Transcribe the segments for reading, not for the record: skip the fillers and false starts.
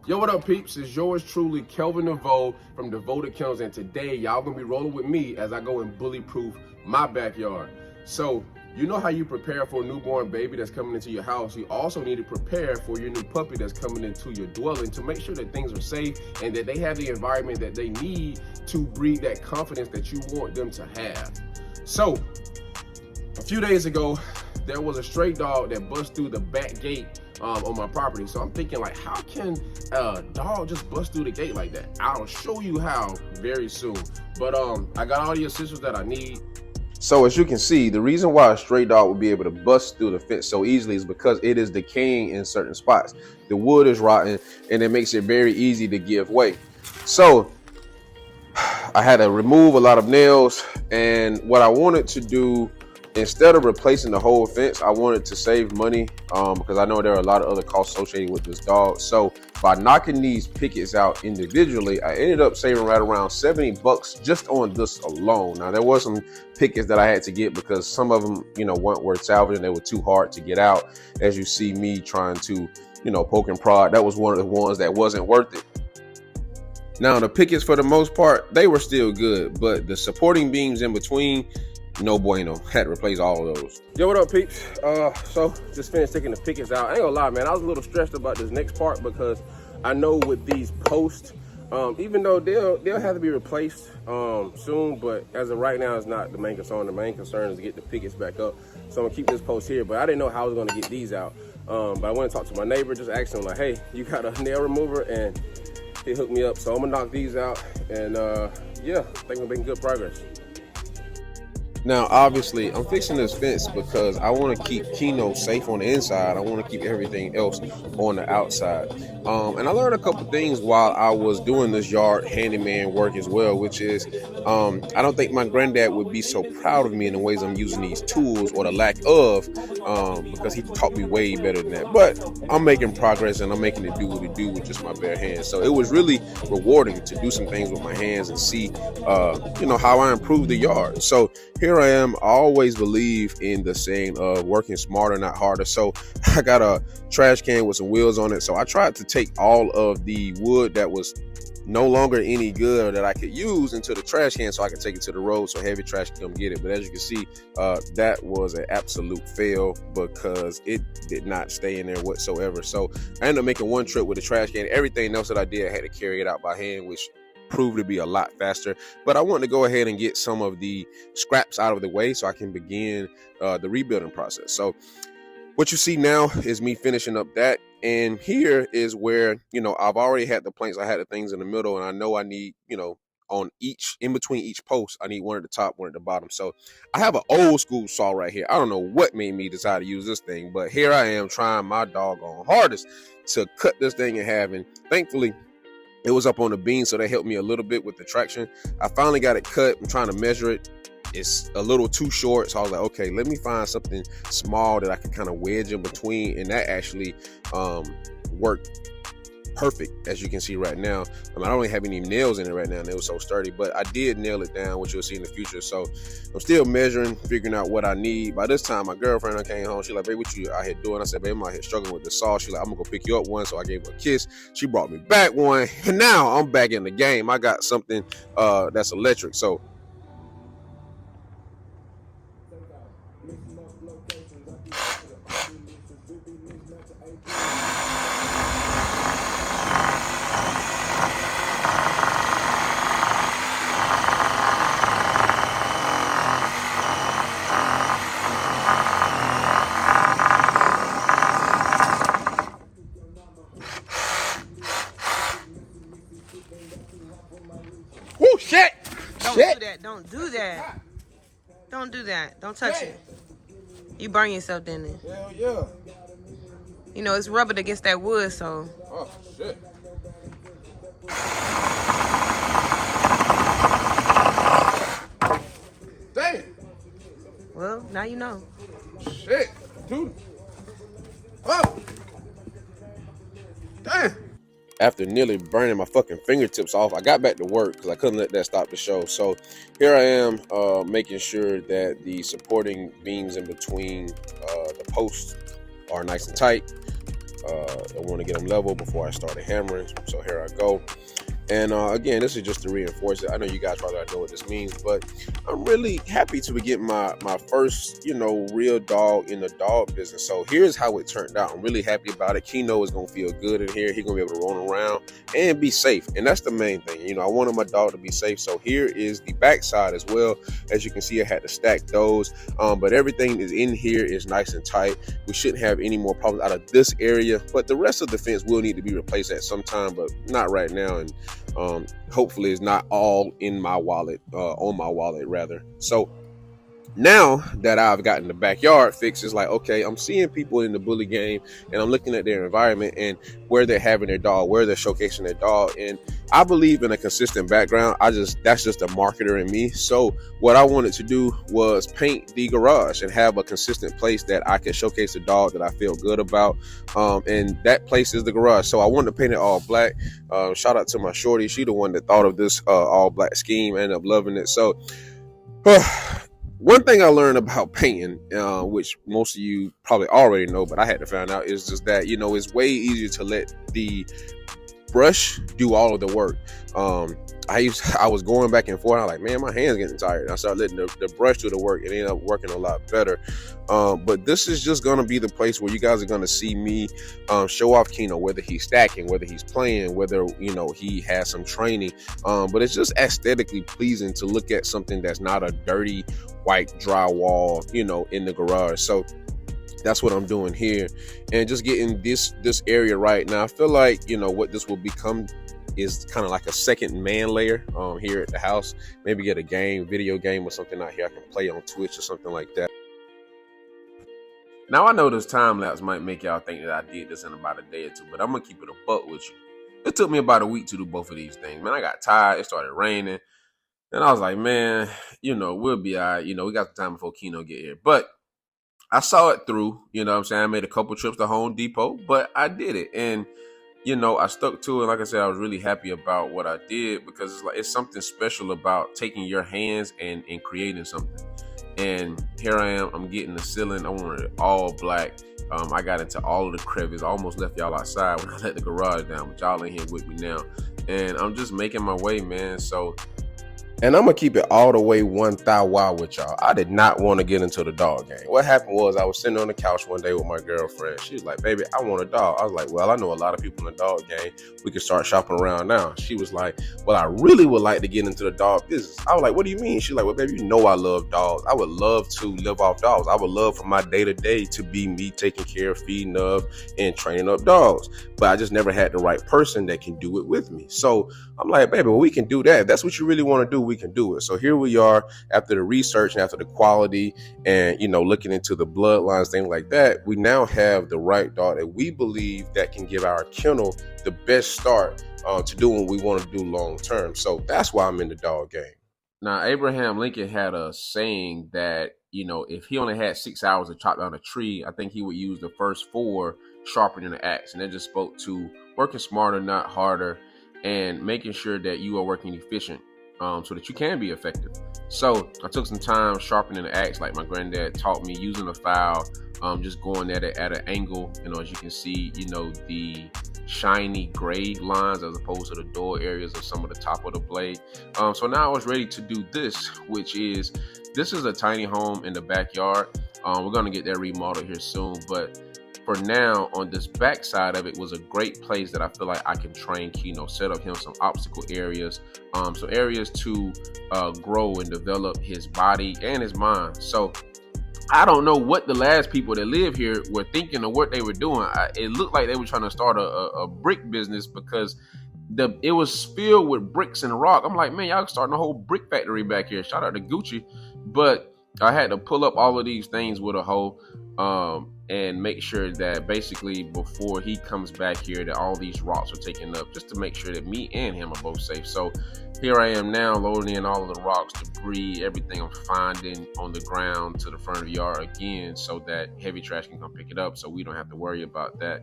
Yo, what up, peeps? It's yours truly, Kelvin Deveaux from Devoted Kennels, and today y'all gonna be rolling with me as I go and bully-proof my backyard. So, you know how you prepare for a newborn baby that's coming into your house, you also need to prepare for your new puppy that's coming into your dwelling to make sure that things are safe and that they have the environment that they need to breed that confidence that you want them to have. So, a few days ago, there was a stray dog that bust through the back gate on my property. So I'm thinking, like, how can a dog just bust through the gate like that? I'll show you how very soon. But I got all the essentials that I need. So as you can see, the reason why a stray dog would be able to bust through the fence so easily is because it is decaying in certain spots. The wood is rotten and it makes it very easy to give way. So I had to remove a lot of nails, and what I wanted to do, instead of replacing the whole fence, I wanted to save money because I know there are a lot of other costs associated with this dog. So by knocking these pickets out individually, I ended up saving right around $70 just on this alone. Now, there was some pickets that I had to get because some of them, weren't worth salvaging. They were too hard to get out. As you see me trying to, poke and prod, that was one of the ones that wasn't worth it. Now, the pickets, for the most part, they were still good, but the supporting beams in between, no bueno. Had to replace all of those. Yo, what up, peeps? So just finished taking the pickets out. I ain't gonna lie, man, I was a little stressed about this next part because I know with these posts, even though they'll have to be replaced soon, but as of right now, it's not the main concern. The main concern is to get the pickets back up. So I'm gonna keep this post here, but I didn't know how I was gonna get these out. But I went and talked to my neighbor, just asked him, like, hey, you got a nail remover? And he hooked me up. So I'm gonna knock these out, and yeah, I think we're making good progress. Now, obviously, I'm fixing this fence because I want to keep Keno safe on the inside. I want to keep everything else on the outside. And I learned a couple things while I was doing this yard handyman work as well, which is I don't think my granddad would be so proud of me in the ways I'm using these tools, or the lack of, because he taught me way better than that. But I'm making progress, and I'm making it do what it do with just my bare hands. So it was really rewarding to do some things with my hands and see, how I improve the yard. So here I am. I always believe in the saying of working smarter, not harder. So I got a trash can with some wheels on it. So I tried to take all of the wood that was no longer any good or that I could use into the trash can so I could take it to the road so heavy trash can come get it. But as you can see, that was an absolute fail because it did not stay in there whatsoever. So I ended up making one trip with the trash can. Everything else that I did, I had to carry it out by hand, which proved to be a lot faster. But I wanted to go ahead and get some of the scraps out of the way so I can begin the rebuilding process. So what you see now is me finishing up that, and here is where I've already had the planks. I had the things in the middle, and I know I need on each, in between each post, I need one at the top, one at the bottom. So I have an old school saw right here. I don't know what made me decide to use this thing, but here I am trying my doggone hardest to cut this thing in half, and thankfully it was up on the beam, so that helped me a little bit with the traction. I finally got it cut. I'm trying to measure it. It's a little too short, so I was like, okay, let me find something small that I can kind of wedge in between, and that actually worked perfect, as you can see right now. I don't really have any nails in it right now, and it was so sturdy, but I did nail it down, which you'll see in the future. So I'm still measuring, figuring out what I need. By this time, my girlfriend came home. She's like, babe, what you out here doing? I said, babe, I'm out here struggling with the saw. She's like, I'm gonna go pick you up one. So I gave her a kiss. She brought me back one, and now I'm back in the game. I got something that's electric. So whoo, shit! Don't do that. Don't do that. Don't do that. Don't touch it. You burn yourself then. Hell yeah. It's rubbing against that wood, so. Oh, shit. Damn. Well, now you know. Shit, dude. Oh. Damn. After nearly burning my fucking fingertips off, I got back to work because I couldn't let that stop the show. So here I am making sure that the supporting beams in between the posts are nice and tight. I want to get them level before I started hammering. So here I go. And again, this is just to reinforce it. I know you guys probably don't know what this means, but I'm really happy to be getting my first, real dog in the dog business. So here's how it turned out. I'm really happy about it. Keno is going to feel good in here. He's going to be able to roam around and be safe. And that's the main thing. I wanted my dog to be safe. So here is the backside as well. As you can see, I had to stack those. But everything is in here is nice and tight. We shouldn't have any more problems out of this area. But the rest of the fence will need to be replaced at some time, but not right now. And hopefully it's not all in my wallet, on my wallet rather. So now that I've gotten the backyard fixed, it's like, okay, I'm seeing people in the bully game and I'm looking at their environment and where they're having their dog, where they're showcasing their dog. And I believe in a consistent background. That's just a marketer in me. So what I wanted to do was paint the garage and have a consistent place that I can showcase the dog that I feel good about. And that place is the garage. So I wanted to paint it all black. Shout out to my shorty. She the one that thought of this all black scheme. I ended up loving it. So one thing I learned about painting, which most of you probably already know, but I had to find out, is just that, it's way easier to let the brush do all of the work. I was going back and forth. I was like, man, my hand's getting tired. And I started letting the brush do the work. It ended up working a lot better. But this is just going to be the place where you guys are going to see me show off Keno, whether he's stacking, whether he's playing, whether, he has some training. But it's just aesthetically pleasing to look at something that's not a dirty white drywall, in the garage. So that's what I'm doing here, and just getting this area right. Now I feel like what this will become is kind of like a second man layer here at the house. Maybe get a video game or something out here I can play on Twitch or something like that. Now I know this time lapse might make y'all think that I did this in about a day or two, but I'm gonna keep it a buck with you. It took me about a week to do both of these things. Man, I got tired. It started raining, and I was like, man, we'll be all right. We got some time before Keno get here, but I saw it through, what I'm saying? I made a couple trips to Home Depot, but I did it. And, I stuck to it. Like I said, I was really happy about what I did because it's something special about taking your hands and creating something. And here I am. I'm getting the ceiling. I wanted it all black. I got into all of the crevices. I almost left y'all outside when I let the garage down, but y'all in here with me now. And I'm just making my way, man. And I'm going to keep it all the way 1,000 wild with y'all. I did not want to get into the dog game. What happened was I was sitting on the couch one day with my girlfriend. She was like, baby, I want a dog. I was like, well, I know a lot of people in the dog game. We can start shopping around now. She was like, well, I really would like to get into the dog business. I was like, what do you mean? She's like, well, baby, I love dogs. I would love to live off dogs. I would love for my day-to-day to be me taking care of, feeding up, and training up dogs. But I just never had the right person that can do it with me. So I'm like, baby, well, we can do that. If that's what you really want to do, we can do it. So here we are after the research and after the quality and, looking into the bloodlines, things like that. We now have the right dog that we believe that can give our kennel the best start to do what we want to do long term. So that's why I'm in the dog game. Now, Abraham Lincoln had a saying that, if he only had 6 hours to chop down a tree, I think he would use the first 4 sharpening the axe. And that just spoke to working smarter, not harder, and making sure that you are working efficient so that you can be effective. So I took some time sharpening the axe like my granddad taught me, using a file, just going at it at an angle. As you can see, the shiny gray lines as opposed to the dull areas of some of the top of the blade. So now I was ready to do this, which is, this is a tiny home in the backyard. We're going to get that remodeled here soon, but for now, on this back side of it was a great place that I feel like I can train Keno, set up him some obstacle areas, so areas to grow and develop his body and his mind. So I don't know what the last people that live here were thinking or what they were doing. It looked like they were trying to start a brick business because it was filled with bricks and rock. I'm like, man, y'all starting a whole brick factory back here. Shout out to Gucci. But I had to pull up all of these things with a hoe and make sure that basically before he comes back here that all these rocks are taken up, just to make sure that me and him are both safe. So here I am now loading in all of the rocks, debris, everything I'm finding on the ground to the front of the yard again, so that heavy trash can come pick it up so we don't have to worry about that.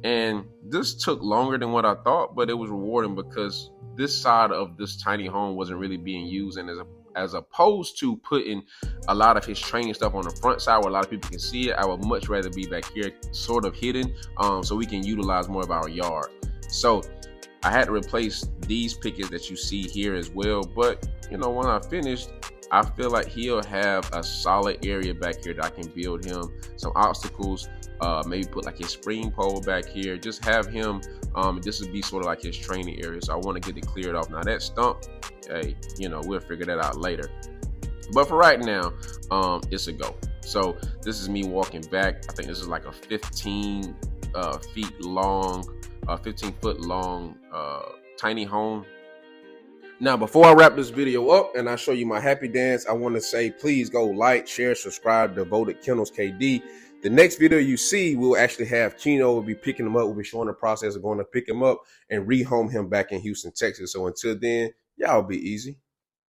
And this took longer than what I thought, but it was rewarding because this side of this tiny home wasn't really being used, and as opposed to putting a lot of his training stuff on the front side where a lot of people can see it. I would much rather be back here sort of hidden, so we can utilize more of our yard. So I had to replace these pickets that you see here as well. But you know, when I finished, I feel like he'll have a solid area back here that I can build him some obstacles, maybe put like his spring pole back here, just have him, this would be sort of like his training area. So I want to get it cleared off. Now that stump, hey, you know, we'll figure that out later. But for right now, it's a go. So this is me walking back. I think this is like a 15 feet long, 15-foot long tiny home. Now, before I wrap this video up and I show you my happy dance, I want to say, please go like, share, subscribe, Devoted Kennels KD. The next video you see, we'll actually have Keno. We'll be picking him up. We'll be showing the process of going to pick him up and rehome him back in Houston, Texas. So until then, y'all be easy.